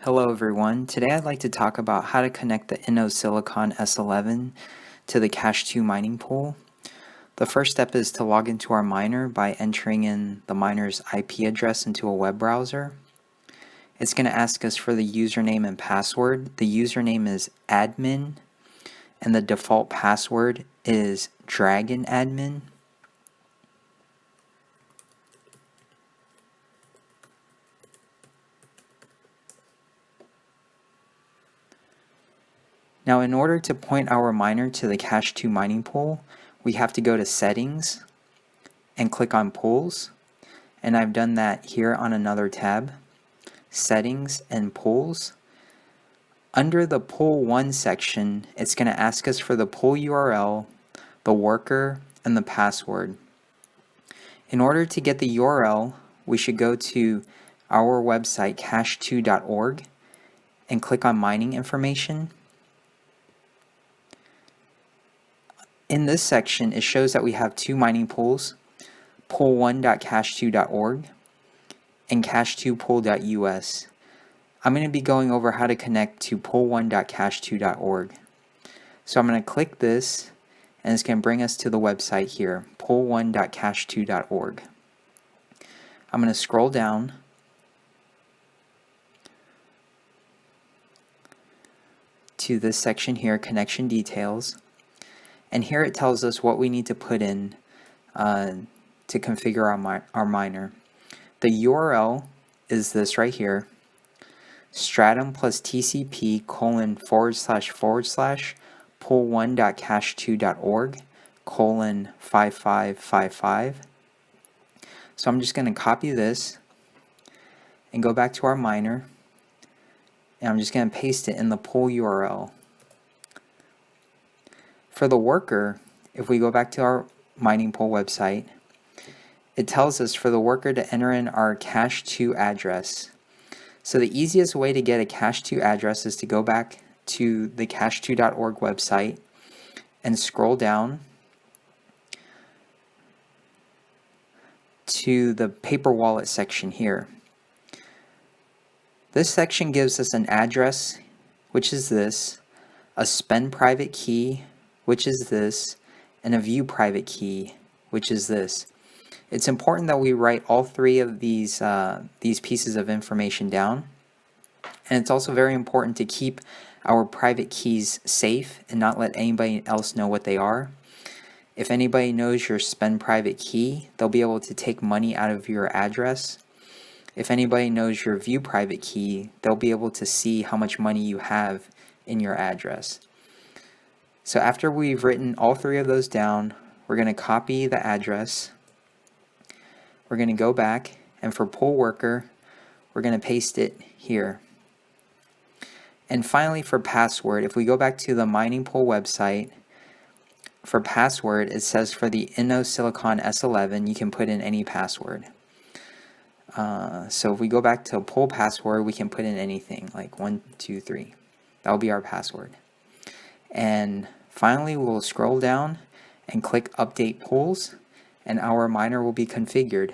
Hello everyone, today I'd like to talk about how to connect the Innosilicon S11 to the Cash2 mining pool. The first step is to log into our miner by entering in the miner's IP address into a web browser. It's going to ask us for the username and password. The username is admin and the default password is dragonadmin. Now, in order to point our miner to the Cash2 mining pool, we have to go to Settings and click on Pools. And I've done that here on another tab, Settings and Pools. Under the Pool 1 section, it's going to ask us for the pool URL, the worker, and the password. In order to get the URL, we should go to our website, cash2.org, and click on Mining Information. In this section, it shows that we have two mining pools, pool1.cash2.org and cash2pool.us. I'm going to be going over how to connect to pool1.cash2.org. So I'm going to click this, and it's going to bring us to the website here, pool1.cash2.org. I'm going to scroll down to this section here, Connection Details. And here it tells us what we need to put in to configure our miner. The URL is this right here, stratum plus TCP : / pool1.cash2.org : 5555. So I'm just going to copy this and go back to our miner, and I'm just going to paste it in the pool URL. For the worker, if we go back to our mining pool website, it tells us for the worker to enter in our Cash2 address. So the easiest way to get a Cash2 address is to go back to the cash2.org website and scroll down to the paper wallet section here. This section gives us an address, which is this, a spend private key, which is this, and a view private key, which is this. It's important that we write all three of these pieces of information down. And it's also very important to keep our private keys safe and not let anybody else know what they are. If anybody knows your spend private key, they'll be able to take money out of your address. If anybody knows your view private key, they'll be able to see how much money you have in your address. So after we've written all three of those down, we're going to copy the address. We're going to go back, and for pool worker, we're going to paste it here. And finally, for password, if we go back to the mining pool website, for password, it says for the Innosilicon S11, you can put in any password. So if we go back to pool password, we can put in anything, like 1, 2, 3. That will be our password. And finally, we'll scroll down and click Update Pools, and our miner will be configured.